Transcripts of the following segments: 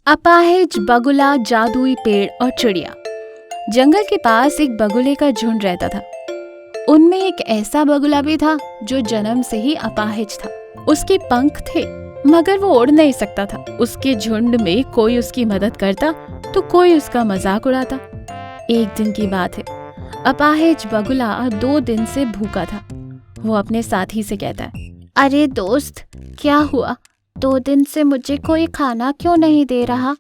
अपाहिज, बगुला, जादुई पेड़ और चिड़िया। जंगल के पास एक बगुले का झुंड रहता था। उनमें एक ऐसा बगुला भी था जो जन्म से ही अपाहिज था। उसके पंख थे मगर वो उड़ नहीं सकता था। उसके झुंड में कोई उसकी मदद करता तो कोई उसका मजाक उड़ाता। एक दिन की बात है, अपाहिज बगुला 2 दिन से भूखा था। वो अपने साथी से कहता है, अरे दोस्त, क्या हुआ? 2 दिन से मुझे कोई खाना क्यों नहीं दे रहा?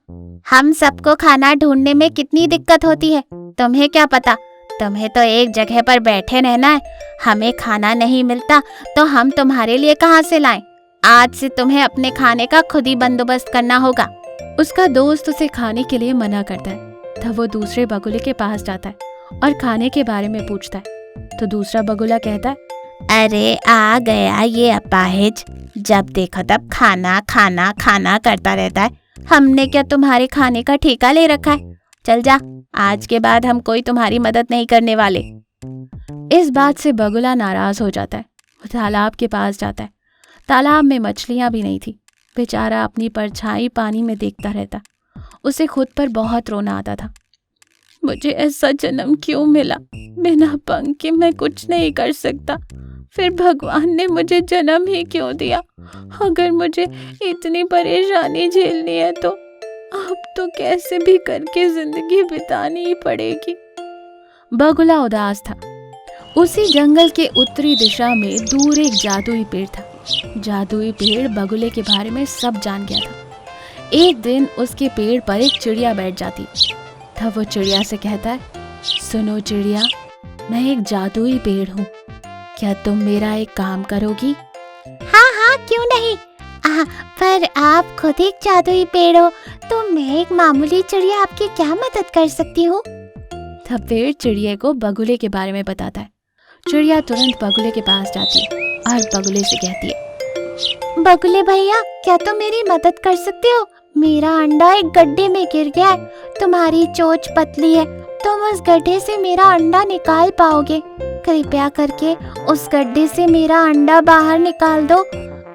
हम सबको खाना ढूंढने में कितनी दिक्कत होती है, तुम्हें क्या पता? तुम्हें तो एक जगह पर बैठे रहना है। हमें खाना नहीं मिलता तो हम तुम्हारे लिए कहाँ से लाएं? आज से तुम्हें अपने खाने का खुद ही बंदोबस्त करना होगा। उसका दोस्त उसे खाने के लिए मना करता है। तब वो दूसरे बगुले के पास जाता है और खाने के बारे में पूछता है। तो दूसरा बगुला कहता है, अरे आ गया ये अपाहिज, जब देखो तब खाना खाना खाना करता रहता है। हमने क्या तुम्हारे खाने का ठेका ले रखा है? चल जा, आज के बाद हम कोई तुम्हारी मदद नहीं करने वाले। इस बात से बगुला नाराज हो जाता है। वो तालाब के पास जाता है। तालाब में मछलियां भी नहीं थी। बेचारा अपनी परछाई पानी में देखता रहता। उसे खुद पर बहुत रोना आता था। मुझे ऐसा जन्म क्यों मिला? बिना पंख के मैं कुछ नहीं कर सकता। फिर भगवान ने मुझे जन्म ही क्यों दिया? अगर मुझे इतनी परेशानी झेलनी है तो अब तो कैसे भी करके जिंदगी बितानी ही पड़ेगी। बगुला उदास था। उसी जंगल के उत्तरी दिशा में दूर एक जादुई पेड़ था। जादुई पेड़ बगुले के बारे में सब जान गया था। एक दिन उसके पेड़ पर एक चिड़िया बैठ जाती। तब वो चिड़िया से कहता है, सुनो चिड़िया, मैं एक जादुई पेड़ हूँ। क्या तुम मेरा एक काम करोगी? हाँ हाँ, क्यों नहीं। पर आप खुद एक जादुई पेड़ हो तो मैं एक मामूली चिड़िया आपकी क्या मदद कर सकती हूँ? तब पेड़ चिड़िया को बगुले के बारे में बताता है। चिड़िया तुरंत बगुले के पास जाती है और बगुले से कहती है, बगुले भैया, क्या तुम मेरी मदद कर सकते हो? मेरा अंडा एक गड्ढे में गिर गया है। तुम्हारी चोंच पतली है, तुम उस गड्ढे से मेरा अंडा निकाल पाओगे? कृपया करके उस गड्ढे से मेरा अंडा बाहर निकाल दो।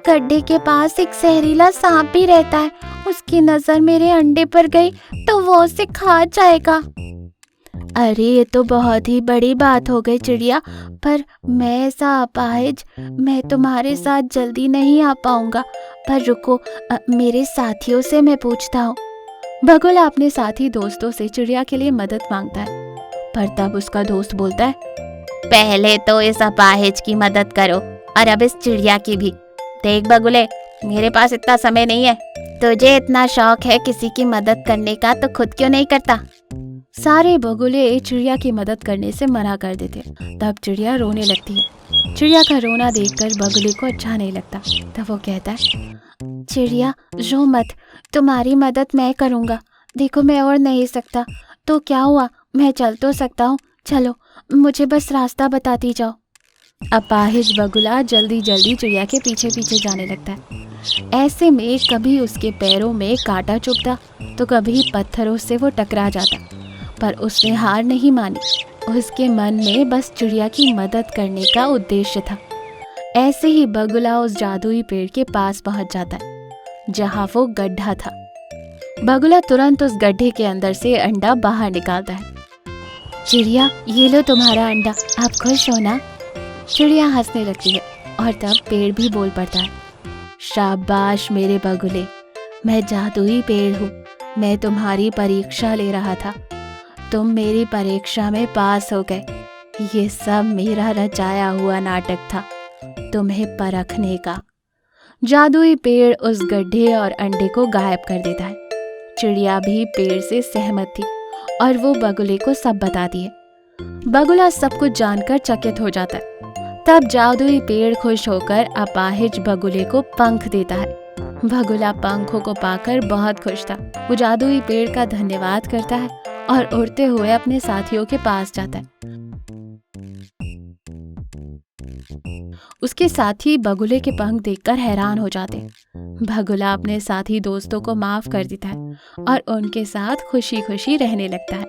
गड्ढे के पास एक जहरीला सांप भी रहता है। उसकी नजर मेरे अंडे पर गई तो वो उसे खा जाएगा। अरे ये तो बहुत ही बड़ी बात हो गई चिड़िया, पर मैं ऐसा अपाहिज, मैं तुम्हारे साथ जल्दी नहीं आ पाऊंगा। पर रुको, मेरे साथियों से मैं पूछता हूँ। बगुला अपने साथी दोस्तों से चिड़िया के लिए मदद मांगता है। पर तब उसका दोस्त बोलता है, पहले तो इस अपाहिज की मदद करो और अब इस चिड़िया की भी। देख बगुले, मेरे पास इतना समय नहीं है। तुझे इतना शौक है किसी की मदद करने का तो खुद क्यों नहीं करता? सारे बगुले चिड़िया की मदद करने से मना कर देते। तब चिड़िया रोने लगती है। चिड़िया का रोना देखकर बगुले को अच्छा नहीं लगता। तब वो कहता है, चिड़िया रो मत, तुम्हारी मदद मैं करूँगा। देखो मैं उड़ नहीं सकता तो क्या हुआ, मैं चल तो सकता हूँ। चलो, मुझे बस रास्ता बताती जाओ। अपाहिज बगुला जल्दी जल्दी चिड़िया के पीछे पीछे जाने लगता है। ऐसे में कभी उसके पैरों में कांटा चुभता तो कभी पत्थरों से वो टकरा जाता। पर उसने हार नहीं मानी। उसके मन में बस चिड़िया की मदद करने का उद्देश्य था। ऐसे ही बगुला उस जादुई पेड़ के पास पहुंच जाता है जहां वो गड्ढा था। बगुला तुरंत उस गड्ढे के अंदर से अंडा बाहर निकालता है। चिड़िया, ये लो तुम्हारा अंडा, आप खुश हो ना? चिड़िया हंसने लगती है और तब पेड़ भी बोल पड़ता है, शाबाश मेरे बगुले, मैं जादुई पेड़ हूँ। मैं तुम्हारी परीक्षा ले रहा था। तुम मेरी परीक्षा में पास हो गए। ये सब मेरा रचाया हुआ नाटक था तुम्हें परखने का। जादुई पेड़ उस गड्ढे और अंडे को गायब कर देता है। चिड़िया भी पेड़ से सहमत थी और वो बगुले को सब बताती है। बगुला सब कुछ जानकर चकित हो जाता है। तब जादुई पेड़ खुश होकर अपाहिज बगुले को पंख देता है। बगुला पंखों को पाकर बहुत खुश था। वो जादुई पेड़ का धन्यवाद करता है और उड़ते हुए अपने साथियों के पास जाता है। उसके साथी बगुले के पंख देखकर हैरान हो जाते हैं। बगुला अपने साथी दोस्तों को माफ कर देता है और उनके साथ खुशी खुशी रहने लगता है।